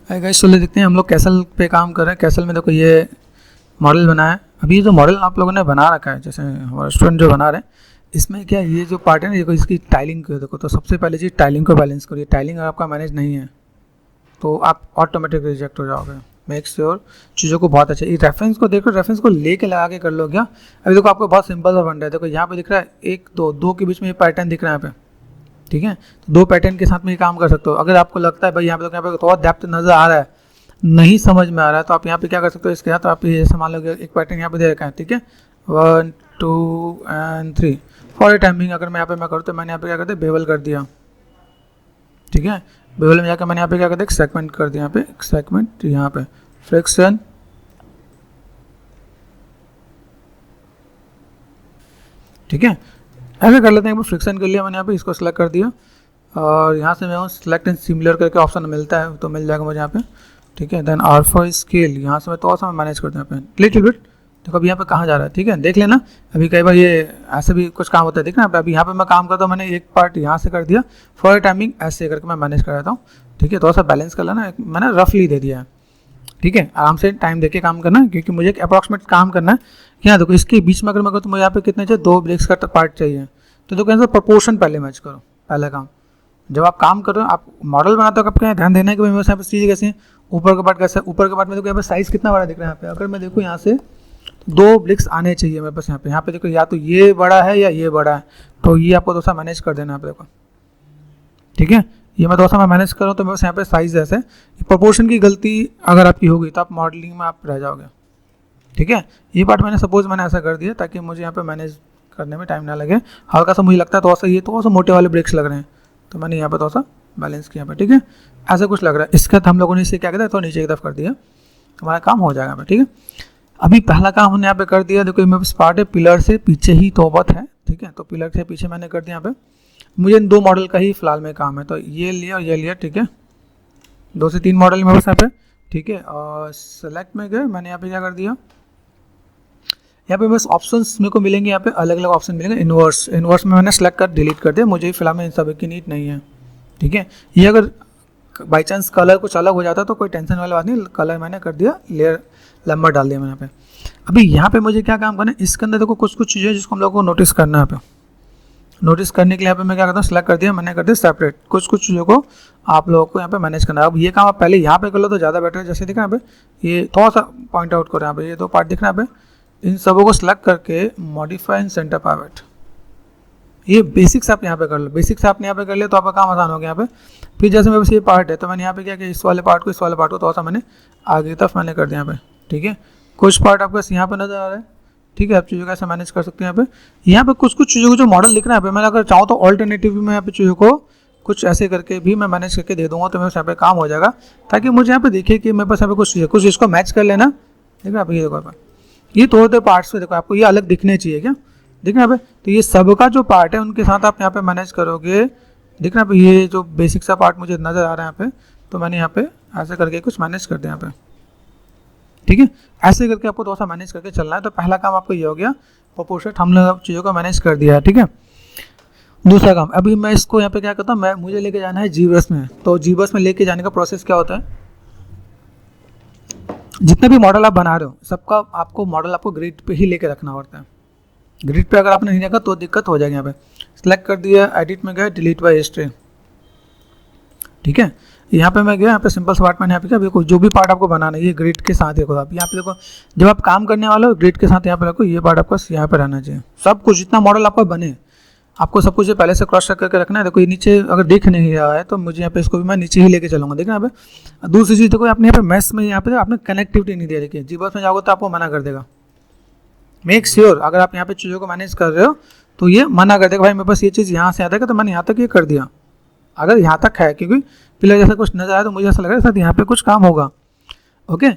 Hi guys, चलिए देखते हैं। हम लोग कैसल पे काम कर रहे हैं। कैसल में देखो ये मॉडल बना है। अभी ये जो मॉडल आप लोगों ने बना रखा है, जैसे हमारे स्टूडेंट जो बना रहे हैं, इसमें क्या ये जो पार्ट है ना, देखो इसकी टाइलिंग को देखो। तो सबसे पहले चीज़ टाइलिंग को बैलेंस करिए। टाइलिंग अगर आपका मैनेज नहीं है तो आप ऑटोमेटिक रिजेक्ट हो जाओगे। मेक श्योर चीज़ों को बहुत अच्छे, ये रेफरेंस को देखो, रेफरेंस को लेके लगा के कर लो क्या। अभी देखो आपको बहुत सिंपल सा फंडा है। देखो यहाँ पे दिख रहा है एक दो के बीच में ये पैटर्न दिख रहा है यहाँ पे, ठीक है। तो दो पैटर्न के साथ में ये काम कर सकते हो। अगर आपको लगता है भाई यहाँ पे थोड़ा डेप्थ नजर आ रहा है, नहीं समझ में आ रहा है, तो आप यहाँ पे क्या कर सकते हो, इसके साथ आप ये मान लो एक पैटर्न यहाँ पे दे रखा है, ठीक है। 1 2 and 3 फॉर टाइमिंग। अगर मैं यहाँ पे मैं करूँ तो मैंने यहाँ पे क्या कर दिया, बेवल कर दिया, ठीक है। बेवल में जाकर मैंने यहाँ पे क्या कर दिया, एक सेगमेंट कर दिया, यहाँ पे एक सेगमेंट, यहाँ पे फ्रिक्शन, ठीक है। ऐसे कर लेते हैं। फ्रिक्शन कर लिया मैंने, यहाँ पे इसको सेलेक्ट कर दिया और यहाँ से मैं सेलेक्ट एंड सिमिलर करके ऑप्शन मिलता है तो मिल जाएगा मुझे यहाँ पे, ठीक है। देन R4 स्केल, यहाँ से मैं थोड़ा सा मैनेज करता हूँ यहाँ पे लिटिल बिट। देखो अभी यहाँ पे कहाँ जा रहा है, ठीक है, देख लेना। अभी कई बार ये ऐसे भी कुछ काम होता है, देखना। अभी यहाँ पे मैं काम करता हूँ, मैंने एक पार्ट यहाँ से कर दिया, फॉर टाइमिंग ऐसे करके मैं मैनेज कर देता हूँ, ठीक है। थोड़ा सा बैलेंस कर लेना, मैंने रफली दे दिया है, ठीक है। आराम से टाइम देके काम करना है, क्योंकि मुझे एक अप्रॉक्सीमेट काम करना है। यहाँ देखो इसके बीच में अगर मैं कहूँ तो मुझे यहाँ पे कितने चाहिए, 2 ब्रेक्स का पार्ट चाहिए। तो देखो यहाँ से प्रोपोर्शन पहले मैच करो, पहला काम। जब आप काम कर रहे हो, आप मॉडल बनाते हो, आपको यहाँ ध्यान देना है कि भाई मेरे यहाँ पे चीज़ कैसे, ऊपर का पार्ट कैसा है। ऊपर के पार्ट में देखो यहाँ पे साइज़ कितना बड़ा दिख रहा है। यहाँ पे अगर मैं देखूँ यहाँ से 2 ब्रिक्स आने चाहिए मेरे पास। यहाँ पे देखो या तो ये बड़ा है या ये बड़ा है, तो ये आपको थोड़ा सा मैनेज कर देना है। यहाँ पे देखो, ठीक है, ये मैं थोड़ा सा मैं मैनेज कर रहा हूँ, तो मेरे पास यहाँ पे साइज़ ऐसे। प्रोपोर्शन की गलती अगर आपकी होगी तो आप मॉडलिंग में आप रह जाओगे, ठीक है। ये पार्ट मैंने सपोज मैंने ऐसा कर दिया ताकि मुझे यहाँ पे मैनेज करने में टाइम ना लगे। हल्का सा मुझे लगता है थोड़ा सा मोटे वाले ब्रेक्स लग रहे हैं, तो मैंने यहाँ पे थोड़ा सा बैलेंस किया, ठीक है। ऐसा कुछ लग रहा है। इसके बाद हम लोगों ने इसे क्या किया, तो नीचे की तरफ कर दिया, हमारा काम हो जाएगा, ठीक है। अभी पहला काम हमने यहाँ पे कर दिया। देखो मेरे पास पार्ट है पिलर से पीछे ही तोबत है, ठीक है। तो पिलर से पीछे मैंने कर दिया। यहाँ पे मुझे इन 2 मॉडल का ही फिलहाल में काम है, तो ये लिया और ये लिया, ठीक है। 2 से 3 मॉडल मेरे पास यहाँ पे, ठीक है। और सेलेक्ट में गए, मैंने यहाँ पे क्या कर दिया, यहाँ पे बस ऑप्शंस मेरे को मिलेंगे, यहाँ पे अलग अलग ऑप्शन मिलेंगे। इन्वर्स में मैंने सेलेक्ट कर डिलीट कर दिया, मुझे फिलहाल में इन सब की नीड नहीं है, ठीक है। ये अगर बाई चांस कलर कुछ अलग हो जाता तो कोई टेंशन वाली बात नहीं। कलर मैंने कर दिया, लेयर लंबा डाल दिया मैंने यहाँ पे। अभी यहाँ पे मुझे क्या काम करना है, इसके अंदर देखो कुछ चीज़ें जिसको हम लोग को नोटिस करना है। यहाँ पे नोटिस करने के लिए यहाँ पे मैं क्या करता हूँ, सेलेक्ट कर दिया, मैंने कर दिया सेपरेट। कुछ चीज़ों को आप लोगों को यहाँ पे मैनेज करना है। अब ये काम आप पहले यहाँ पे कर लो तो ज़्यादा बेटर है। जैसे दिख रहा है यहाँ पे, ये थोड़ा सा पॉइंट आउट करो, यहाँ पे ये 2 पार्ट दिख रहा है यहाँ पे। इन सबों को सिलेक्ट करके मॉडिफाई एंड सेंटर पाइवट, ये बेसिक्स आप यहाँ पे कर लो। बेसिक्स आपने यहाँ पे कर लिया तो आपका काम आसान हो गया यहाँ पे। फिर जैसे मेरे पास ये पार्ट है, तो मैंने यहाँ पे क्या किया, इस वाले पार्ट को थोड़ा सा मैंने आगे की तरफ मैंने कर दिया यहाँ पे, ठीक है। कुछ पार्ट आपको यहाँ पे नजर आ रहा है, ठीक है। आप चीज़ों को ऐसे मैनेज कर सकते हैं। यहाँ पे कुछ चीज़ों को जो मॉडल लिख रहा है, मैं अगर चाहूँ तो ऑल्टरनेटिव में यहाँ पे चीज़ों को कुछ ऐसे करके भी मैं मैनेज करके दे दूँगा, तो मेरे यहाँ पे काम हो जाएगा। ताकि मुझे यहाँ पे देखिए कि मेरे पास यहाँ पे कुछ इसको मैच कर लेना, ठीक है। आप ये देखो, ये थोड़े पार्ट्स में देखो, आपको ये अलग दिखने चाहिए क्या, दिख रहा है। तो ये सबका जो पार्ट है उनके साथ आप यहाँ पे मैनेज करोगे, दिख रहा है। ये जो बेसिक सा पार्ट मुझे नज़र आ रहा है यहाँ पे, तो मैंने यहाँ पे ऐसे करके कुछ मैनेज कर दिया यहाँ पे, ठीक है। ऐसे करके आपको थोड़ा सा मैनेज करके चलना है। तो पहला काम आपको ये हो गया, प्रोपोर्शन हम लोग चीज़ों को मैनेज कर दिया है, ठीक है। दूसरा काम, अभी मैं इसको यहाँ पे क्या करता हूँ, मुझे लेके जाना है जीबस में। तो जीबस में लेके जाने का प्रोसेस क्या होता है, जितने भी मॉडल आप बना रहे हो सबका आपको मॉडल आपको ग्रिड पे ही लेके रखना पड़ता है। ग्रिड पे अगर आपने नहीं रखा तो दिक्कत हो जाएगी। यहाँ पे सेलेक्ट कर दिया, एडिट में गया, डिलीट बाय हिस्ट्री, ठीक है। यहाँ पे मैं गया, यहाँ पे सिंपल सा पार्ट मैंने यहाँ पे क्या, जो भी पार्ट आपको बनाना है ये ग्रिड के साथ देखो। आप यहाँ पे देखो, जब आप काम करने वाले हो ग्रिड के साथ यहाँ पे देखो, ये पार्ट आपका यहाँ पे रहना चाहिए। सब कुछ जितना मॉडल आपका बने, आपको सब कुछ पहले से क्रॉस चेक करके रखना है। देखो ये नीचे अगर दिख नहीं रहा है तो मुझे यहाँ पे इसको भी मैं नीचे ही लेके चलूँगा, देखना यहाँ पे। दूसरी चीज़ देखो, आपने यहाँ पे मैस में यहाँ पे आपने कनेक्टिविटी नहीं दे रखी है। जीबस में जाओगे तो आपको मना कर देगा। मेक श्योर अगर आप यहाँ पे चीज़ों को मैनेज कर रहे हो तो ये मना कर देगा, भाई मेरे पास ये चीज़ यहाँ से आता है, तो मैंने यहाँ तक ये कर दिया। अगर यहाँ तक है, क्योंकि पिलर जैसा कुछ नजर आया तो मुझे ऐसा लग रहा है शायद यहाँ पे कुछ काम होगा, ओके।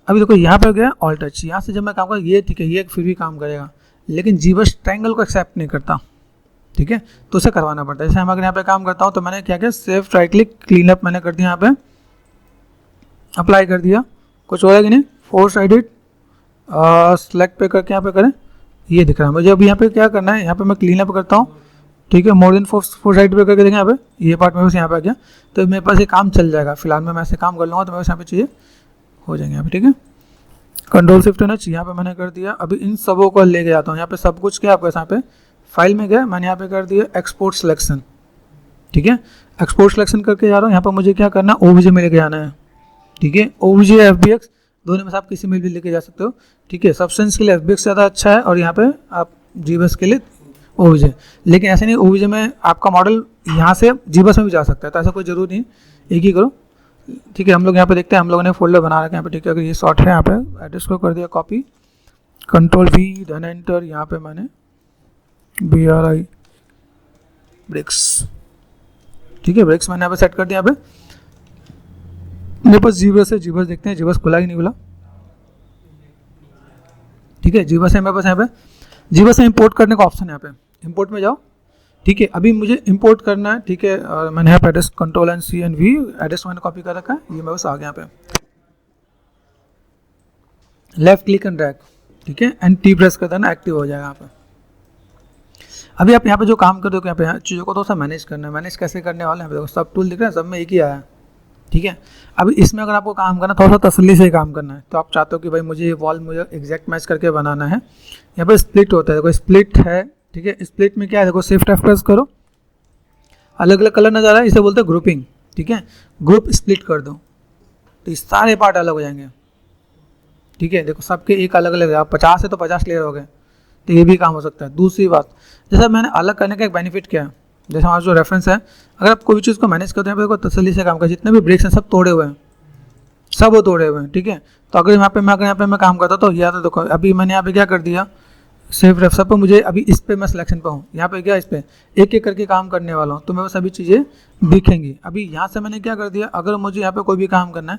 अभी देखो यहाँ पे गया ऑल टच, यहाँ से जब मैं काम करूँ ये ठीक है, ये फिर भी काम करेगा, लेकिन जीबस ट्रायंगल को एक्सेप्ट नहीं करता, ठीक है। तो उसे करवाना पड़ता है। जैसे हम अगर यहाँ पे काम करता हूँ तो मैंने क्या किया, safe right click clean up मैंने कर दिया, यहाँ पे अप्लाई कर दिया, कुछ होगा कि नहीं, फोर्स एडिट सेलेक्ट पे करके यहाँ पे करें, ये दिख रहा है मुझे। अभी यहाँ पे क्या करना है, यहाँ पे मैं क्लीन अप करता हूँ, ठीक है, मोर देन फोर साइड पे करके देखें यहाँ पे, ये पार्ट मेरे पास यहाँ पे आ गया, तो मेरे पास ये काम चल जाएगा। फिलहाल मैं ऐसे काम कर लूँगा तो मेरे पास यहाँ पे चीज़ें हो जाएंगे यहाँ पे, ठीक है। कंट्रोल शिफ्ट एन एच यहाँ पे मैंने कर दिया। अभी इन सबों को लेके जाता हूँ, यहाँ पे सब कुछ क्या आपके यहाँ पे फाइल में गया, मैंने यहाँ पे कर दिया एक्सपोर्ट सिलेक्शन, ठीक है। एक्सपोर्ट सिलेक्शन करके जा रहा हूँ, यहाँ पर मुझे क्या करना है, ओबीजे में लेके जाना है, ठीक है। ओबीजे एफबीएक्स दोनों में से आप किसी में भी लेके जा सकते हो, ठीक है। सब्सटेंस के लिए एफबीएक्स ज़्यादा अच्छा है और यहाँ पे आप जीबस के लिए ओबीजे, लेकिन ऐसे नहीं, ओबीजे में आपका मॉडल यहाँ से जीबस में भी जा सकता है, तो ऐसा कोई जरूरी नहीं, एक ही करो, ठीक है। हम लोग यहाँ पे देखते हैं, हम लोगों ने फोल्डर बना रखा है यहाँ पे, ठीक है। अगर ये शॉर्ट है, यहाँ पे एड्रेस को कर दिया copy, control V then enter, यहाँ पे मैंने BRI ब्रिक्स, ठीक है, ब्रिक्स मैंने यहाँ पे सेट कर दिया। यहाँ पे मेरे पास जीबस है, जीबस देखते हैं, जीबस खुला कि नहीं खुला, ठीक है। जीबस है मेरे पास, यहाँ पे जीबस से इंपोर्ट करने का ऑप्शन है, यहाँ पे इंपोर्ट में जाओ, ठीक है। अभी मुझे इंपोर्ट करना है, ठीक है। और मैंने यहाँ पे address control and C and V, address मैंने कॉपी कर रखा है, ये मेरे पास आ गया। यहाँ पे लेफ्ट क्लिक एंड ड्रैग, ठीक है, एंड T प्रेस कर देना, एक्टिव हो जाएगा यहाँ पे। अभी आप यहाँ पे जो काम कर दो, यहाँ पे चीज़ों को थोड़ा सा मैनेज करना है। मैनेज कैसे करने वाले हैं, देखो सब टूल दिख रहा है, सब में एक ही आया है, ठीक है। अभी इसमें अगर आपको काम करना, थोड़ा सा तसल्ली से काम करना है, तो आप चाहते हो कि भाई मुझे ये वॉल मुझे एग्जैक्ट मैच करके बनाना है, यहाँ पे स्प्लिट होता है, देखो स्प्लिट है, ठीक है। स्प्लिट में क्या है, देखो शिफ्ट F प्रेस करो, अलग अलग कलर नजर आ रहा है, इसे बोलते हैं ग्रुपिंग, ठीक है। ग्रुप स्प्लिट कर दो तो ये सारे पार्ट अलग हो जाएंगे, ठीक है। देखो सबके एक अलग अलग, आप 50 है तो 50 लेयर हो गए, तो ये भी काम हो सकता है। दूसरी बात, जैसा मैंने अलग करने का एक बेनिफिट क्या है, जैसे हमारा जो रेफरेंस है, अगर आप कोई भी चीज़ को मैनेज करते हैं, देखो तसल्ली से काम कर, जितने भी ब्रेक्स हैं सब तोड़े हुए हैं, सब वो तोड़े हुए हैं, ठीक है। तो अगर यहाँ पे मैं काम करता तो या तो देखो अभी मैंने यहाँ पे क्या कर दिया, सेव रेफ सब पे मुझे अभी इस पे मैं सिलेक्शन पे हूँ, यहाँ पे क्या इस पे एक एक करके काम करने वाला हूँ, तो मेरे सभी चीज़ें दिखेंगी। अभी यहाँ से मैंने क्या कर दिया, अगर मुझे यहाँ पे कोई भी काम करना है,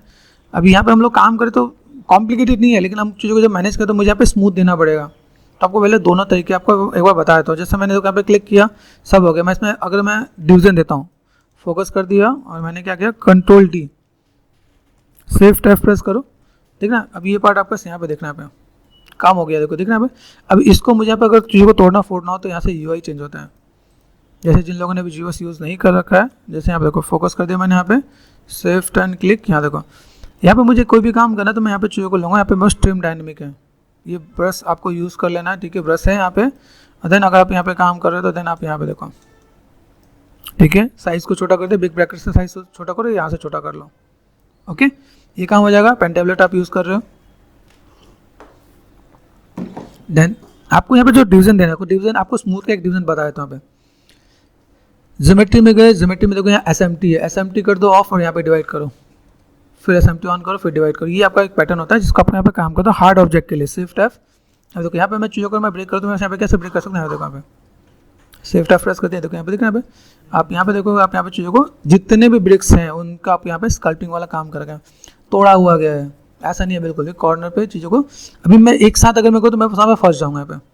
अभी यहाँ पे हम लोग काम करें तो कॉम्प्लिकेटेड नहीं है, लेकिन हम चीज़ों को जब मैनेज करें तो मुझे यहाँ पे स्मूथ देना पड़ेगा। तो आपको पहले दोनों तरीके आपको एक बार बताया था। जैसे मैंने यहाँ पे क्लिक किया, सब हो गया। मैं इसमें अगर मैं डिवीजन देता हूँ, फोकस कर दिया और मैंने क्या किया, control T, shift F press करो, ठीक ना। अब ये पार्ट आपका यहाँ पे देखना है, पे काम हो गया, देखो दिख रहा है। अब इसको मुझे यहाँ पे अगर चीज़ों को तोड़ना फोड़ना हो तो यहाँ से UI चेंज होता है। जैसे जिन लोगों ने भी जीबस यूज़ नहीं कर रखा है, जैसे यहाँ पे देखो फोकस कर दिया मैंने, यहाँ पे शिफ्ट एंड क्लिक, यहाँ देखो यहाँ पे मुझे कोई भी काम करना है तो मैं यहाँ पे चीज़ों को लूँगा। यहाँ पे बस ट्रिम डायनेमिक है, ये ब्रश आपको यूज़ कर लेना है, ठीक है। ब्रश है यहाँ पे, देन अगर आप यहाँ पे काम कर रहे हो तो देन आप यहाँ पे देखो, ठीक है, साइज़ को छोटा कर दे, बिग ब्रैकेट से साइज छोटा करो, यहाँ से छोटा कर लो, ओके, ये काम हो जाएगा। पेन टेबलेट आप यूज़ कर रहे हो, देन आपको यहाँ पे जो डिवीजन देना है, डिवीजन आपको स्मूथ का एक डिवीजन बताया था। यहाँ पे ज्योमेट्री में गए, ज्योमेट्री में देखो यहाँ SMT है, SMT कर दो ऑफ और यहाँ पे डिवाइड करो, फिर SMT ऑन करो, फिर डिवाइड करो। ये आपका एक पैटर्न होता है जिसको आप यहाँ पे काम करते हो हार्ड ऑब्जेक्ट के लिए। शिफ्ट F, अब देखो यहाँ पे मैं चीज़ों को मैं ब्रेक कर दूँ, मैं यहाँ पे कैसे ब्रेक कर सकता हूँ, देखो यहाँ पे शिफ्ट F प्रेस करते हैं, देखो यहाँ पे दिख रहा है। यहाँ पे आप यहाँ पे देखो, आप यहाँ पे चीज़ों को जितने भी ब्रिक्स हैं उनका आप यहाँ पे स्कल्पिंग वाला काम कर रहे हैं, तोड़ा हुआ गया है, ऐसा नहीं है बिल्कुल भी कॉर्नर पे चीज़ों को। अभी मैं एक साथ अगर मैं कहूँ तो मैं वहाँ पे फंस जाऊँगा। यहाँ पे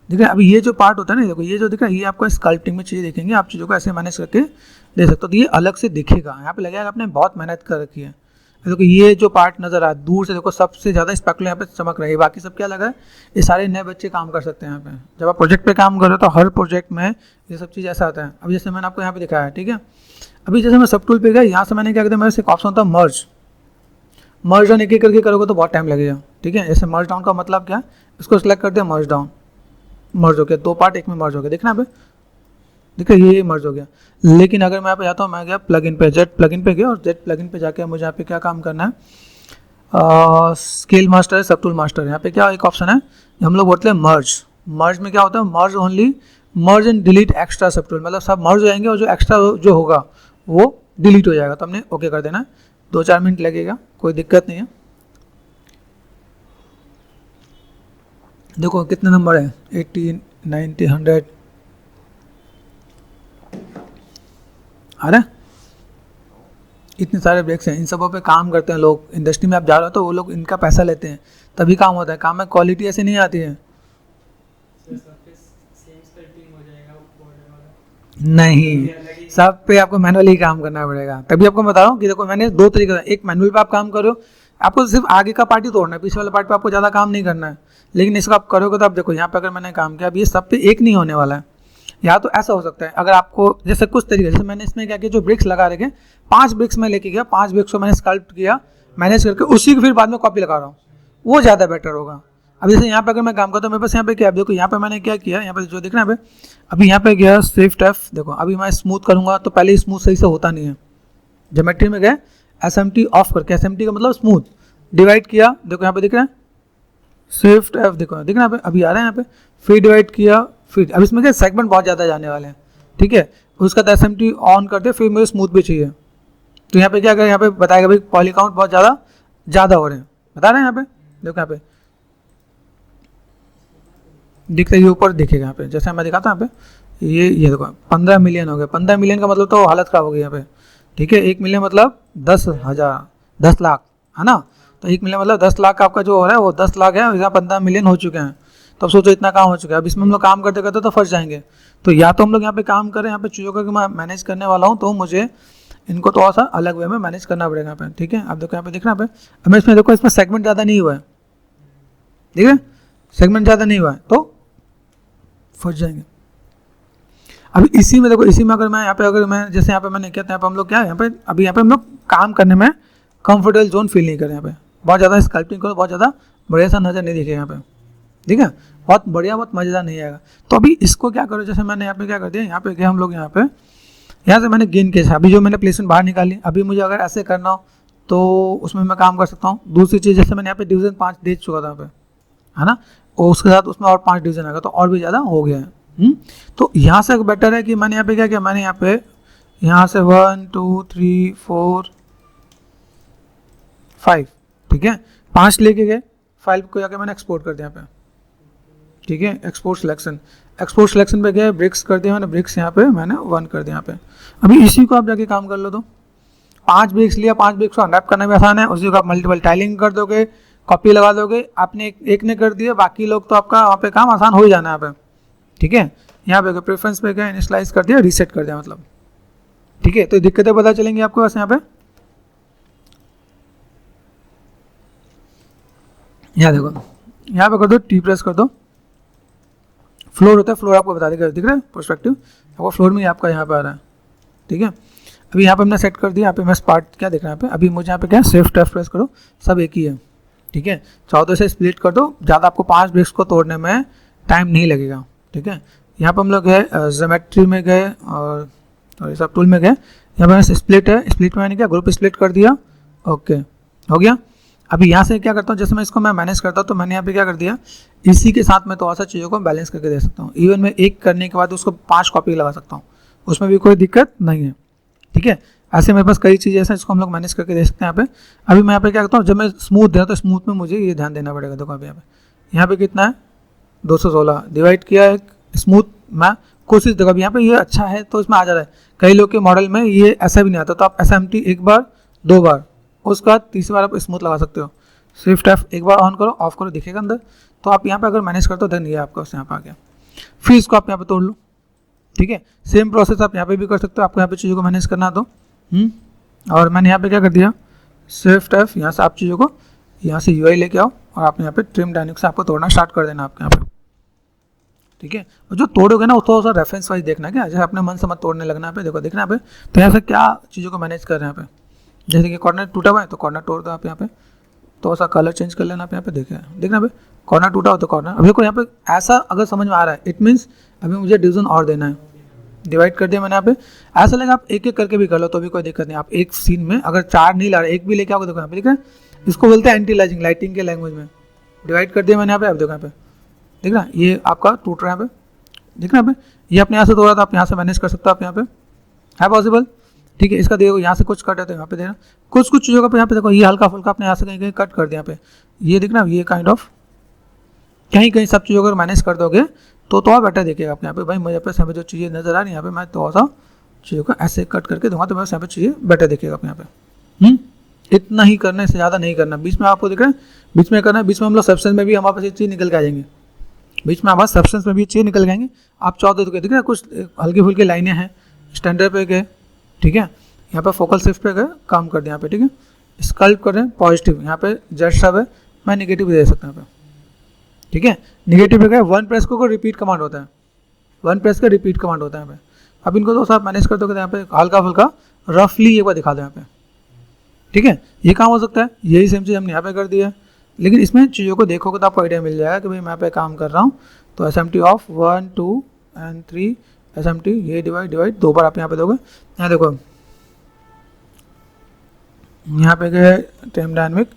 दिख रहा है। अभी ये जो पार्ट होता है ना, देखो ये जो दिख रहा है, ये आपको स्कल्पटिंग में चीज़ें देखेंगे, आप चीज़ों को ऐसे मैनेज करके दे सकते हो, तो ये अलग से दिखेगा। यहाँ पे लगेगा आपने बहुत मेहनत कर रखी है। देखो ये जो पार्ट नज़र आ रहा है दूर से, देखो सबसे ज़्यादा स्पेकुलर यहाँ पे चमक रहा है, बाकी सब क्या लगा है, ये सारे नए बच्चे काम कर सकते हैं। यहाँ पे जब आप प्रोजेक्ट पे काम कर रहे हो तो हर प्रोजेक्ट में ये सब चीज़ ऐसा आता है। अब जैसे मैंने आपको यहाँ पे दिखाया है, ठीक है। अभी जैसे मैं सब टूल पे गया, यहाँ से मैंने क्या किया, मेरे से एक ऑप्शन होता है मर्ज डाउन, एक एक करके करोगे तो बहुत टाइम लगेगा, ठीक है। जैसे मर्ज डाउन का मतलब क्या है, इसको सिलेक्ट कर दिया, मर्ज डाउन, मर्ज हो गया, दो पार्ट एक में मर्ज हो गया, देखना पे, देखिए ये मर्ज हो गया। लेकिन अगर मैं यहाँ पे जाता हूँ, मैं गया प्लगइन पे, जेट प्लगइन पे गया और जेट प्लगइन पे जाके मुझे यहाँ पे क्या काम करना है, स्केल मास्टर है, सब टूल मास्टर है। यहाँ पे क्या एक ऑप्शन है, हम लोग बोलते हैं मर्ज में क्या होता है, merge only, merge and delete extra subtool, मतलब सब मर्ज हो जाएंगे और जो एक्स्ट्रा जो होगा वो डिलीट हो जाएगा। तो हमने ओके कर देना है, 2-4 मिनट लगेगा, कोई दिक्कत नहीं है। देखो कितने नंबर है, 80, 90, 100 आ रहा है। इतने सारे ब्रेक्स हैं, इन सबों पे काम करते हैं लोग। इंडस्ट्री में आप जा रहे हो तो वो लोग इनका पैसा लेते हैं, तभी काम होता है। काम में क्वालिटी ऐसे नहीं आती है, नहीं, सब पे आपको मैनुअली काम करना पड़ेगा। तभी आपको बता रहा हूँ कि देखो मैंने 2 तरीके, एक मैनुअल पे आप काम कर रहे हो, आपको सिर्फ आगे का पार्ट ही तोड़ना है, पीछे वाला पार्ट पे आपको ज़्यादा काम नहीं करना है। लेकिन इसको आप करोगे तो आप देखो यहाँ पे अगर मैंने काम किया, अब ये सब पे एक नहीं होने वाला है। या तो ऐसा हो सकता है, अगर आपको जैसे कुछ तरीके, जैसे मैंने इसमें क्या किया, जो ब्रिक्स लगा रखे 5 ब्रिक्स में लेके गया, 5 ब्रिक्स को मैंने स्कल्प्ट किया मैनेज करके, उसी को फिर बाद में कॉपी लगा रहा हूँ, वो ज़्यादा बेटर होगा। अब जैसे यहाँ पे अगर मैं काम करता हूँ, मेरे पास यहाँ पे क्या, देखो यहाँ पे मैंने क्या किया, यहाँ पे जो दिख रहा है यहाँ पे, अभी यहाँ पे गया शिफ्ट F, देखो अभी मैं स्मूथ करूँगा तो पहले स्मूथ सही से होता नहीं है। ज्योमेट्री में गए SMT ऑफ करके, SMT का मतलब स्मूथ, डिवाइड किया, देखो यहाँ पे दिख रहा है शिफ्ट F, देखो दिख रहा है अभी आ रहा है यहाँ पे, फिर डिवाइड किया, फिर अब इसमें क्या सेगमेंट बहुत ज़्यादा जाने वाले हैं, ठीक है। उसका बाद SMT ऑन कर दे, फिर मुझे स्मूथ भी चाहिए, तो यहाँ पे क्या करें, यहाँ पे बताएगा भाई पॉली काउंट बहुत ज़्यादा हो रहे हैं, बता रहे हैं यहाँ पे, देखो यहाँ पे दिखता है, ऊपर दिखेगा यहाँ पे, जैसे मैं दिखाता हूँ यहाँ पे, ये देखो 15 मिलियन हो गया। 15 मिलियन का मतलब तो हालत ख़राब हो गई यहाँ पे, ठीक है। 1 मिलियन मतलब 10,000, 10 लाख है ना, तो 1 मिलियन मतलब 10 लाख आपका जो हो रहा है वो 10 लाख है, यहाँ 15 मिलियन हो चुके हैं। तो अब सोचो इतना काम हो चुका है, अब इसमें हम लोग काम करते करते तो फंस जाएंगे। तो या तो हम लोग यहाँ पे काम करें, यहाँ पे चीज़ों का मैं मैनेज करने वाला हूँ, तो मुझे इनको थोड़ा सा अलग वे में मैनेज करना पड़ेगा यहाँ पे, ठीक है। अब देखो यहाँ पे दिख रहा है, अब इसमें देखो इसमें सेगमेंट ज़्यादा नहीं हुआ है, ठीक है, सेगमेंट ज़्यादा नहीं हुआ है, तो फंस जाएंगे। अभी इसी में देखो, इसी में अगर मैं यहाँ पे, अगर मैं जैसे यहाँ पे मैंने किया था, यहाँ पे हम लोग क्या है, यहाँ पे अभी यहाँ पे हम लोग काम करने में कंफर्टेबल जोन फील नहीं कर रहे, यहाँ पे बहुत ज़्यादा स्कल्पटिंग करो, बहुत ज़्यादा बढ़िया सा नज़र नहीं दिखेगा यहाँ पे, ठीक है, बहुत बढ़िया, बहुत मज़ेदार नहीं आएगा। तो अभी इसको क्या करो, जैसे मैंने यहाँ पे क्या कर दिया, यहाँ पे गए हम लोग, यहाँ से मैंने गेन केस, अभी जो मैंने प्लेसमेंट बाहर निकाली, अभी मुझे अगर ऐसे करना हो तो उसमें मैं काम कर सकता हूँ। दूसरी चीज़, जैसे मैंने यहाँ पे डिवीजन 5 दे चुका था यहाँ पे, है ना, और उसके साथ उसमें और 5 डिवीजन आएगा तो और भी ज़्यादा हो गया है। तो यहाँ से बेटर है कि मैंने यहाँ पे क्या किया, मैंने यहाँ से 1 2 3 4 5, ठीक है, 5 लेके गए, फाइल को जाके मैंने एक्सपोर्ट कर दिया यहाँ पे, ठीक है। एक्सपोर्ट सिलेक्शन पे गए, ब्रिक्स कर दिया मैंने, ब्रिक्स यहाँ पे मैंने 1 कर दिया यहाँ पे। अभी इसी को आप जाके काम कर लो, तो 5 ब्रिक्स लिया, 5 ब्रिक्स को अनरैप करना भी आसान है, उसी को आप मल्टीपल टाइलिंग कर दोगे, कॉपी लगा दोगे, आपने एक ने कर दिया, बाकी लोग तो आपका वहाँ पे काम आसान हो ही जाना है यहाँ पे, ठीक है। यहाँ पे प्रेफरेंस पे गए, इनिशियलाइज कर दिया, रीसेट कर दिया, मतलब ठीक है। तो दिक्कतें पता चलेंगी आपको बस यहाँ पे, यहाँ देखो, यहाँ पे कर दो, टी प्रेस कर दो, फ्लोर होता है, फ्लोर आपको बता देगा, दिख रहा है पर्सपेक्टिव आपको, फ्लोर में आपका यहाँ पे आ रहा है, ठीक है। अभी यहाँ पे हमने सेट कर दिया, यहाँ पे मैं स्पार्ट क्या देख रहा है यहाँ पे, अभी मुझे यहाँ पे क्या शिफ्ट F प्रेस करो, सब एक ही है, ठीक है। चाहो तो इसे स्प्लिट कर दो, ज़्यादा आपको 5 ब्रिक्स को तोड़ने में टाइम नहीं लगेगा, ठीक है। यहाँ पे हम लोग गए ज्योमेट्री में गए और ये सब टूल में गए, यहाँ पे स्प्लिट है, स्प्लिट में मैंने क्या ग्रुप स्प्लिट कर दिया, ओके हो गया। अभी यहाँ से क्या करता हूँ, जैसे मैं इसको मैं मैनेज करता हूँ, तो मैंने यहाँ पे क्या कर दिया, इसी के साथ मैं थोड़ा सा चीज़ों को बैलेंस करके दे सकता हूँ। इवन मैं एक करने के बाद उसको 5 कॉपी लगा सकता हूँ, उसमें भी कोई दिक्कत नहीं है, ठीक है। ऐसे मेरे पास कई चीज़ें ऐसे, इसको हम लोग मैनेज करके दे सकते हैं यहाँ पे। अभी मैं यहाँ पे क्या करता हूँ, जब मैं स्मूथ दे रहा तो स्मूथ में मुझे ये ध्यान देना पड़ेगा, देखो अभी यहाँ पे कितना है 216, डिवाइड किया एक स्मूथ, मैं कोशिश देखो अभी यहाँ पे ये अच्छा है तो इसमें आ जा रहा है। कई लोग के मॉडल में ये ऐसा भी नहीं आता, तो आप SMT एक बार 2 बार, उसके बाद तीसरी बार आप स्मूथ लगा सकते हो। शिफ्ट F एक बार ऑन करो, ऑफ करो, दिखेगा अंदर। तो आप यहाँ पे अगर मैनेज करते हो देन ये आपका यहाँ पे आ गया, फिर इसको आप यहाँ पे तोड़ लो, ठीक है। सेम प्रोसेस आप यहाँ पे भी कर सकते हो, आपको यहाँ पे चीज़ों को मैनेज करना तो और मैंने यहाँ पे क्या कर दिया, शिफ्ट F, यहाँ से आप चीज़ों को यहाँ से UI लेके आओ और आपने यहाँ पे ट्रिम डायनेमिक्स से आपको तोड़ना स्टार्ट कर देना आपके यहाँ पे, ठीक है। और जो तोड़ोगे ना वो थोड़ा सा रेफरेंस वाइज देखना, क्या जैसे अपने मन से मत तोड़ने लगना पे, देखो देखना पे, तो यहाँ से क्या चीज़ों को मैनेज कर रहे हैं यहाँ पे। जैसे कि कॉर्नर टूटा हुआ है तो कॉर्नर तोड़ दो आप यहाँ पे, तो सा कलर चेंज कर लेना आप यहाँ पे, देखना पे कॉर्नर टूटा हो तो कॉर्नर। अभी देखो यहाँ पे ऐसा अगर समझ में आ रहा है, इट मीन्स अभी मुझे डिवीजन और देना है, डिवाइड कर दिया मैंने यहाँ पे। ऐसा लगा आप एक एक करके भी कर लो तो भी कोई दिक्कत नहीं। आप एक सीन में अगर 4 नहीं ला रहे, एक भी लेके आओगे, देखो यहाँ पे दिख रहा है, इसको बोलते हैं एंटी लाइजिंग, लाइटिंग के लैंग्वेज में। डिवाइड कर दिया मैंने यहाँ पे, अब देखो यहाँ पे दिख रहा है, ये आपका टूट रहा है यहाँ पे, दिख रहा है यहाँ पे, ये अपने यहाँ से तोड़ा था, आप यहाँ से मैनेज कर सकते हो, आप यहाँ पे है पॉसिबल, ठीक है। इसका देखो यहाँ से कुछ कट है तो यहाँ पे देना, कुछ चीज़ों का यहाँ पे देखो, ये हल्का फुल्का अपने यहाँ से कहीं कहीं कट कर दिया यहाँ पे, ये दिख रहा है, ये काइंड ऑफ कहीं कहीं सब चीज़ों को मैनेज कर दोगे तो बेटर देखेगा आप यहाँ पे। भाई मुझे यहाँ पे जो चीज़ें नजर आ रही है यहाँ पे, मैं थोड़ा सा चीज़ों को ऐसे कट करके दूंगा तो मैं यहाँ पे चीज़ें बेटर देखेगा आप यहाँ पे। इतना ही करना, इससे ज़्यादा नहीं करना। बीच में आपको दिख रहा है, बीच में करना है, बीच में हम लोग सब्सटेंस में भी हमारे पास ये चीज़ निकल के आ जाएंगे, बीच में हमारे सब्सटेंस में भी चीज़ निकल जाएंगे। आप चाहो तो दिख रहा है कुछ हल्की फुल्की लाइनें हैं, स्टैंडर्ड पे गए, ठीक है, यहाँ पे फोकल शिफ्ट पे गए, काम कर दिया यहाँ पे, ठीक है। स्कल्प कर रहे हैं पॉजिटिव, यहाँ पे जस्ट सब है, मैं नेगेटिव दे सकता हूँ यहाँ पे, ठीक है। निगेटिव पे क्या है, वन प्रेस को रिपीट कमांड होता है, वन प्रेस का रिपीट कमांड होता है यहाँ पे। अब इनको तो आप मैनेज कर दोगे, यहाँ पे हल्का फुल्का रफली एक बार दिखा दो यहाँ पे, ठीक है। ये काम हो सकता है, यही सेम चीज़ हमने यहाँ पे कर दिया है, लेकिन इसमें चीज़ों को देखोगे तो आपको आइडिया मिल जाएगा कि भाई मैं यहाँ पे काम कर रहा हूँ। तो SMT ऑफ 1 2 एंड 3 SMT, ये डिवाइड 2 बार आप यहाँ पे दोगे। यहाँ देखो यहाँ पे गए टाइम डायनेमिक,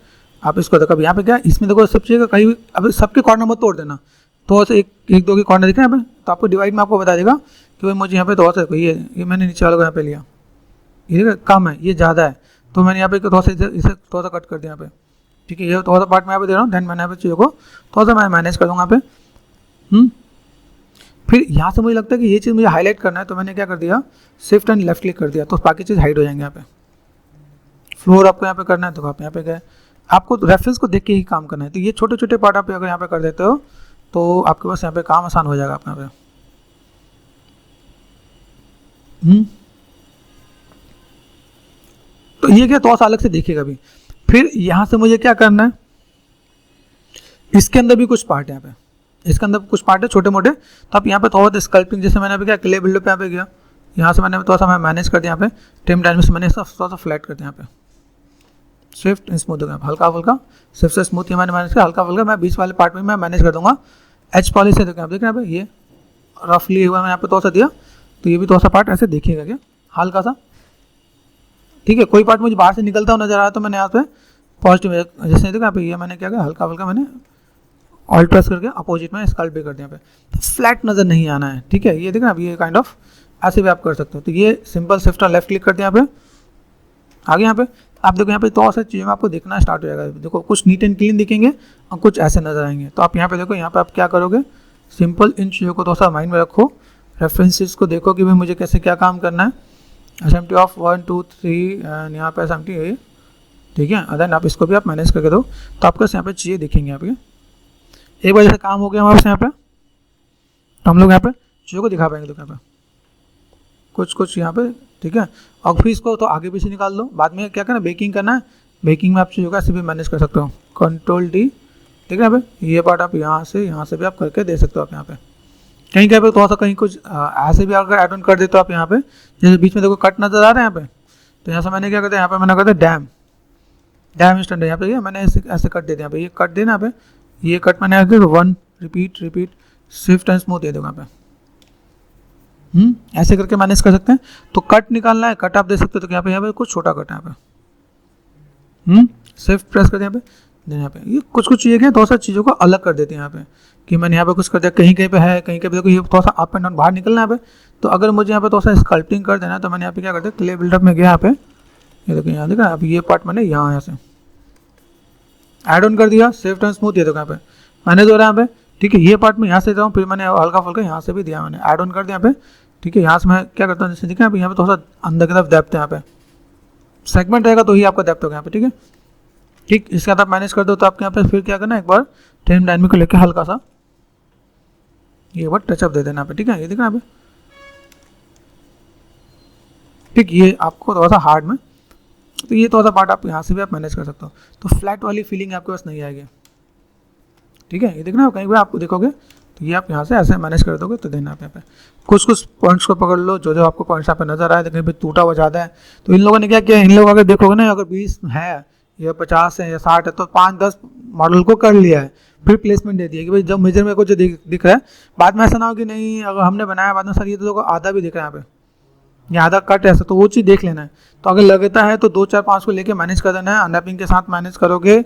आप इसको देखो। अब यहाँ पे क्या, इसमें देखो सब चीज़ का कहीं, अब सबके कॉर्नर मत तोड़ देना, तो से एक दो के कॉर्नर दिख रहे हैं यहाँ पे, तो आपको डिवाइड में आपको बता देगा कि भाई मुझे यहाँ पे थोड़ा सा ये मैंने नीचे वाले को यहाँ पे लिया, ये कम है, ये ज़्यादा है, तो मैंने यहाँ पे थोड़ा सा इसे थोड़ा सा कट कर दिया यहाँ पे, ठीक है। ये थोड़ा सा पार्ट मैं यहाँ पे दे रहा हूँ, देन मैंने यहाँ पे चीज़ों को थोड़ा सा मैं मैनेज कर दूँगा यहाँ पे। फिर यहाँ से मुझे लगता है कि ये चीज़ मुझे हाईलाइट करना है, तो मैंने क्या कर दिया, शिफ्ट एंड लेफ्ट क्लिक कर दिया, तो बाकी चीज़ हाइड हो जाएंगे यहाँ पे। फ्लोर आपको यहाँ पे करना है, तो आप यहाँ पे गए, आपको रेफरेंस को देख के ही काम करना है, तो ये छोटे छोटे पार्ट आप अगर यहाँ पे कर देते हो तो आपके पास यहाँ पे काम आसान हो जाएगा आप यहाँ पे। तो ये क्या थोड़ा सा अलग से देखिएगा अभी। फिर यहाँ से मुझे क्या करना है, इसके अंदर भी कुछ पार्ट है यहाँ पे, इसके अंदर कुछ पार्ट है छोटे मोटे, तो आप यहाँ पे थोड़ा स्कल्पिंग, जैसे मैंने अभी क्या क्ले बिल्डर पे यहाँ पे गया, यहाँ से मैंने थोड़ा सा मैं मैनेज कर दिया यहाँ पे, टाइम डायनेमिक्स मैंने थोड़ा सा फ्लैट कर दिया यहाँ पे, स्विफ्ट स्मूथ हो गया हल्का फुल्का, स्विफ्ट से स्मूथ ये मैंने मैनेज किया, हल्का फुल्का मैं बीच वाले पार्ट में मैं मैनेज कर दूंगा। एच पॉलिश से देखिए, आप देख रहे हैं ये रफली हुआ मैंने यहाँ पे थोड़ा सा दिया, तो ये भी थोड़ा सा पार्ट ऐसे देखिएगा क्या हल्का सा, ठीक है। कोई पार्ट मुझे बाहर से निकलता हुआ नजर आ रहा है तो मैंने यहाँ पे पॉजिटिव, जैसे देखो यहाँ पे ये मैंने क्या किया, हल्का फुल्का मैंने ऑल्ट प्रेस करके अपोजिट में स्कल्प भी कर दिया यहाँ पे, फ्लैट नज़र नहीं आना है, ठीक है। ये देखना अब ये काइंड ऑफ ऐसे भी आप कर सकते हो, तो ये सिंपल शिफ्ट और लेफ्ट क्लिक कर दिया यहाँ पे, आगे यहाँ पे आप देखो यहाँ पे तो सारी चीज़ें में आपको देखना स्टार्ट हो जाएगा। देखो कुछ नीट एंड क्लीन दिखेंगे और कुछ ऐसे नजर आएंगे, तो आप यहाँ पे देखो, यहाँ पे आप क्या करोगे, सिंपल इन चीज़ों को थोड़ा सा माइंड में रखो, रेफरेंसेस को देखो कि भाई मुझे कैसे क्या काम करना है। SMT ऑफ 1 2 3 एंड यहाँ पे SMT है, ठीक है। अदर आप इसको भी आप मैनेज करके दो, तो आपको यहाँ पे चीज़ें दिखेंगे यहाँ पे। एक बार जैसे काम हो गया हमारे यहाँ पे, तो हम लोग यहाँ पे चीज़ों को दिखा पाएंगे, तो यहाँ पे कुछ यहाँ पे, ठीक है। और फिर इसको तो आगे पीछे निकाल दो, बाद में क्या करना, बेकिंग करना है, बेकिंग में आप चीज़ों का ऐसे भी मैनेज कर सकते हो, Ctrl D, ठीक है। यहाँ पे ये पार्ट आप यहाँ से भी आप करके दे सकते हो आप यहाँ पे, कहीं पे थोड़ा सा कहीं कुछ ऐसे भी अगर एड ऑन कर देते हो आप यहाँ पे, जैसे बीच में देखो कट नजर आ रहे हैं यहाँ पे, तो यहाँ से मैंने क्या करता है, यहाँ पे मैंने करता है डैम स्टैंड है यहाँ पे, मैंने ऐसे कट दे दिया यहाँ पे, ये कट देना यहाँ पे, ये कट मैंने 1 रिपीट स्विफ्ट एंड स्मूथ दे दूँगा यहाँ पे, ऐसे करके मैनेज कर सकते हैं। तो कट निकालना है, कट आप दे सकते हो, तो यहाँ पे कुछ छोटा कट है यहाँ पे, शिफ्ट प्रेस कर दिया यहाँ पे, यहाँ पे ये कुछ चीज़ें क्या, थोड़ा सा चीज़ों को अलग कर देते हैं यहाँ पे, कि मैंने यहाँ पे कुछ कर दिया, कहीं पे है, कहीं पे देखो ये थोड़ा सा अप एंड डाउन बाहर निकलना है यहाँ पे। तो अगर मुझे यहाँ पे थोड़ा सा स्कल्पटिंग कर देना है, तो मैंने यहाँ पे क्या करते हैं, क्ले बिल्डअप में गया यहाँ पे, ये देखो यहाँ देखा, अब ये पार्ट मैंने यहाँ से एड ऑन कर दिया, शिफ्ट एंड स्मूथ, ये देखो यहाँ पे मैनेज हो रहा है यहाँ पे, ठीक है। ये पार्ट में यहाँ से दे रहा हूँ, फिर मैंने हल्का फुल्का यहाँ से भी दिया, मैंने एड ऑन कर दिया यहाँ पे, ठीक है। यहाँ से मैं क्या करता हूँ, जैसे देखा यहाँ पे थोड़ा सा अंदर की तरफ डेप्थ है, यहाँ पे सेगमेंट रहेगा तो ही आपका डेप्थ होगा यहाँ पे, ठीक है। ठीक, इसके बाद आप मैनेज कर दो, तो आपके यहाँ पे फिर क्या करना, एक बार टाइम डायनेमिक को लेकर हल्का सा ये बार टचअप दे देना यहाँ पे, ठीक है। ये देखना यहाँ पे, ठीक, ये आपको थोड़ा सा हार्ड में, तो ये थोड़ा सा पार्ट आप यहाँ से भी आप मैनेज कर सकते हो, तो फ्लैट वाली फीलिंग आपके पास नहीं आएगी, ठीक है। ये देखना कहीं भी आपको देखोगे तो ये आप यहाँ से ऐसे मैनेज कर दोगे, तो देना आप यहाँ पे कुछ पॉइंट्स को पकड़ लो, जो आपको पॉइंट्स यहाँ पे नजर आए, कहीं पे टूटा हुआ ज़्यादा है, तो इन लोगों ने क्या किया, इन लोगों अगर देखोगे ना, अगर 20 है या 50 है या 60 है, तो 5-10 मॉडल को कर लिया है, फिर प्लेसमेंट दे दिया कि भाई जब मेजर में कुछ दिख रहा है, बाद में ऐसा ना हो कि नहीं अगर हमने बनाया बाद में सर ये तो आधा भी दिख रहा है यहाँ पे, या आधा कट ऐसा, तो वो चीज़ देख लेना है। तो अगर लगता है तो 2 4 5 को लेके मैनेज कर देना है, अनरैपिंग के साथ मैनेज करोगे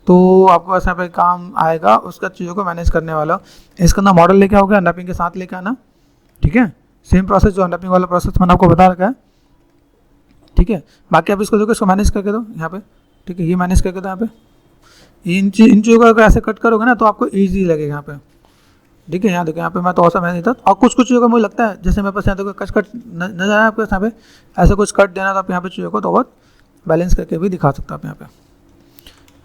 तो आपको ऐसा पे काम आएगा, उसका चीज़ों को मैनेज करने वाला। इसके अंदर मॉडल लेके आओगे, अनरैपिंग के साथ लेके आना, ठीक है। सेम प्रोसेस जो अनरैपिंग वाला प्रोसेस मैंने आपको बता रखा है, ठीक है। बाकी आप इसको देखो, इसको मैनेज करके दो यहाँ पे, ठीक है। ये मैनेज करके दो यहाँ पे, इन चीज़ों को अगर ऐसे कट करोगे ना तो आपको ईजी लगेगा यहाँ पे, ठीक है। यहाँ देखो, यहाँ पे मैं तो ऐसा मैंने था, और कुछ चीज़ों का मुझे लगता है जैसे मेरे पास यहाँ देखो कट नजर आया आपको, यहाँ पे ऐसे कुछ कट देना, तो आप यहाँ पे चीज़ों को तो बहुत बैलेंस करके भी दिखा सकते हो आप यहाँ पे।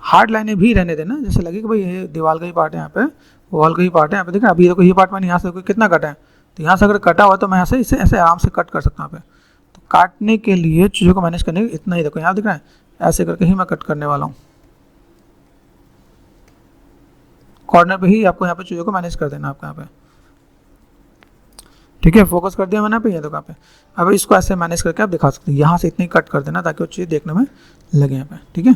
हार्ड लाइनें भी रहने देना, जैसे लगे कि भाई ये दीवार का ही पार्ट है, यहाँ पे वॉल का ही पार्ट है, यहाँ पे देखना। अभी देखो ये पार्ट मैंने यहाँ से कितना कटा है, तो यहाँ से अगर कटा हुआ तो मैं ऐसे इसे ऐसे आराम से कट कर सकता हूँ यहाँ पे। तो काटने के लिए चीज़ों को मैनेज करने के इतना ही, देखो यहाँ दिख रहा है, ऐसे करके ही मैं कट करने वाला हूँ, कॉर्नर पे ही आपको यहाँ पे चीज़ों को मैनेज कर देना आपका यहाँ पे, ठीक है। फोकस कर दिया मैंने पे, ये देखो यहाँ पे। अब इसको ऐसे मैनेज करके आप दिखा सकते हैं, यहाँ से इतनी कट कर देना ताकि वो चीज़ देखने में लगे यहाँ पे, ठीक है।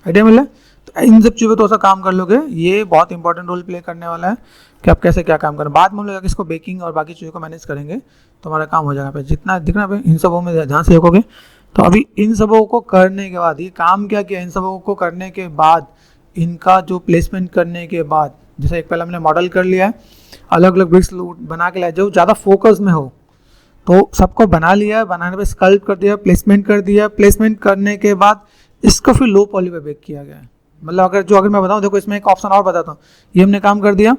आइडिया मिला? तो इन सब चीज़ों पर थोड़ा सा काम कर लोगे, ये बहुत इंपॉर्टेंट रोल प्ले करने वाला है कि आप कैसे क्या काम करें। बाद में हम लोग इसको बेकिंग और बाकी चीज़ों को मैनेज करेंगे तो हमारा काम हो जाएगा पे। जितना दिखना पे इन सबों में ध्यान से देखोगे। तो अभी इन सबों को करने के बाद, ये काम क्या किया, इन सबों को करने के बाद इनका जो प्लेसमेंट करने के बाद, जैसे एक पहले हमने मॉडल कर लिया है, अलग अलग ब्रिक्स बना के लाया जो ज़्यादा फोकस में हो, तो सबको बना लिया, बनाने पे स्कल्प कर दिया, प्लेसमेंट कर दिया। प्लेसमेंट करने के बाद इसको फिर लो पॉली पे बेक किया गया है। मतलब अगर मैं बताऊं, देखो इसमें एक ऑप्शन और बताता हूँ। ये हमने काम कर दिया,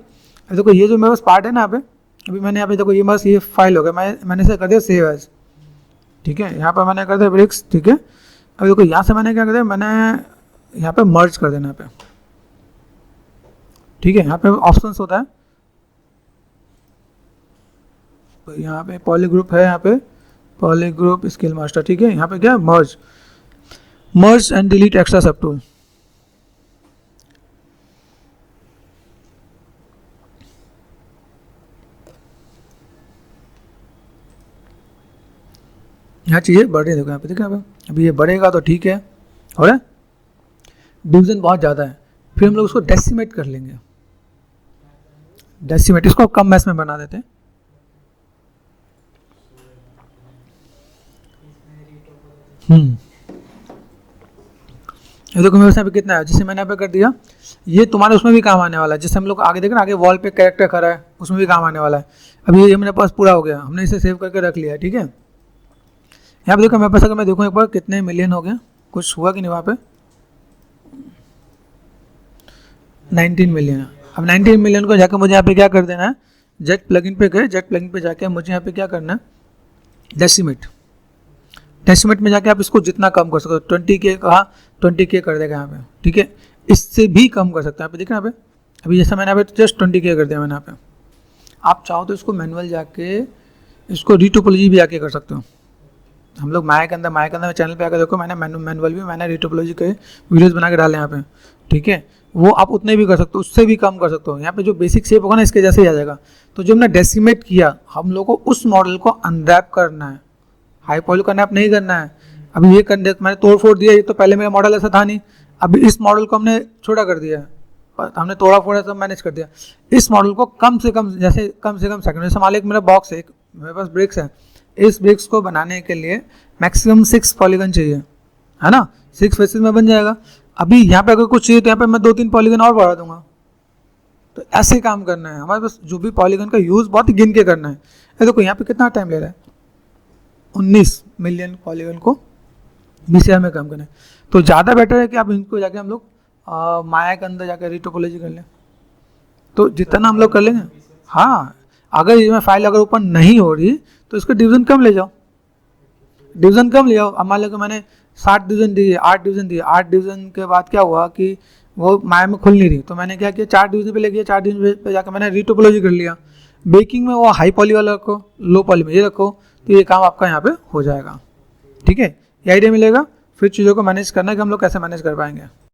देखो ये जो मेरे पास पार्ट है ना यहाँ पे, अभी मैंने यहाँ पे देखो ये बस ये फाइल हो गया, मैंने इसे कर दिया सेव एज, ठीक है। यहाँ पर मैंने कर दिया ब्रिक्स, ठीक है। अभी देखो यहाँ से मैंने क्या कर दिया, मैंने यहाँ पे मर्ज कर देना यहाँ पे, ठीक है। यहाँ पे ऑप्शंस होता है, तो यहाँ पे पॉली ग्रुप है, यहाँ पे पॉली ग्रुप स्किल मास्टर, ठीक है। यहाँ पे क्या मर्ज एंड डिलीट एक्स्ट्रा सब टूल। यहाँ चीज़ें बढ़ रही है, देखो यहाँ पे, देखो यहाँ पे अभी ये बढ़ेगा तो ठीक है। और डिवीजन बहुत ज़्यादा है, फिर हम लोग उसको डेसिमेट कर लेंगे। डेसिमेट, इसको कम मैस में बना देते हैं। ये देखो मेरे यहाँ पे कितना है, जिसे मैंने यहाँ पे कर दिया, ये तुम्हारे उसमें भी काम आने वाला है। जिससे हम लोग आगे देखें ना, आगे वॉल पे कैरेक्टर खड़ा है, उसमें भी काम आने वाला है। अभी ये मेरे पास पूरा हो गया, हमने इसे सेव करके रख लिया है, ठीक है। यहाँ पे देखो मेरे पास, अगर मैं देखूँ एक बार कितने मिलियन हो गए, कुछ हुआ कि नहीं वहाँ पे, 19 मिलियन। अब 19 मिलियन को जाकर मुझे यहाँ पे क्या कर देना है, जेट प्लगइन पे गए, जेट प्लगइन पे जाके मुझे यहाँ पे क्या करना है, डेसिमेट। डेसिमेट में जाके आप इसको जितना कम कर सकते हो, 20K कहा 20K कर देगा यहाँ पे, ठीक है। इससे भी कम कर सकते हैं, यहाँ पे देखना यहाँ पे। अभी जैसा मैंने यहाँ पे जस्ट 20K कर दिया मैंने यहाँ पे। आप चाहो तो इसको मैनुअल जाके इसको रीटोपोलॉजी भी आके कर सकते हो। हम लोग माया के अंदर चैनल पे आकर देखो, मैंने मैनुअल भी, मैंने रीटोपोलॉजी के वीडियोस बना के डाले यहाँ पे, ठीक है। वो आप उतने भी कर सकते हो, उससे भी कम कर सकते हो। यहाँ पे जो बेसिक शेप होगा ना, इसके जैसे ही आ जाएगा। तो जो हमने डेसिमेट किया, हम लोग को उस मॉडल को अनरैप करना है, हाई पॉली का अनरैप नहीं करना है। अभी ये करने मैंने तोड़ फोड़ दिया, ये तो पहले मेरा मॉडल ऐसा था नहीं। अभी इस मॉडल को हमने छोटा कर दिया, हमने तोड़ा फोड़ा सब मैनेज कर दिया। इस मॉडल को कम से कम सेकंड, जैसे मान लो मेरा बॉक्स है, मेरे पास ब्रिक्स है, इस ब्रिक्स को बनाने के लिए मैक्सिमम 6 पॉलीगन चाहिए, है ना। 6 फेसेस में बन जाएगा। अभी यहाँ पे अगर कुछ चाहिए तो यहाँ पे मैं 2-3 पॉलीगन और बढ़ा दूंगा। तो ऐसे काम करना है हमारे पास। जो भी पॉलीगन का यूज़ बहुत ही गिन के करना है। ये देखो यहाँ पे कितना टाइम ले रहा है, 19 मिलियन पॉलीगन को BCI में काम करना है। तो ज़्यादा बेटर है कि आप इनको जाके हम लोग माया के अंदर जाकर रीटोपोलॉजी कर लें। तो जितना हम लोग कर लेंगे, हाँ, अगर ये फाइल अगर ओपन नहीं हो रही तो इसका डिवीजन कम ले जाओ, डिवीजन कम ले आओ। अब मान लो कि मैंने 60 डिवीजन दिए, 8 डिवीजन दिए, 8 डिवीजन के बाद क्या हुआ कि वो माया में खुल नहीं रही, तो मैंने क्या किया, 4 डिवीजन पे ले गया, 4 डिवीजन पे जाकर मैंने रीटोपोलॉजी कर लिया। बेकिंग में वो हाई पॉली वाला रखो, लो पॉली में ये रखो, तो ये काम आपका यहाँ पे हो जाएगा, ठीक है। ये आइडिया मिलेगा। फिर चीज़ों को मैनेज करना है कि हम लोग कैसे मैनेज कर पाएंगे।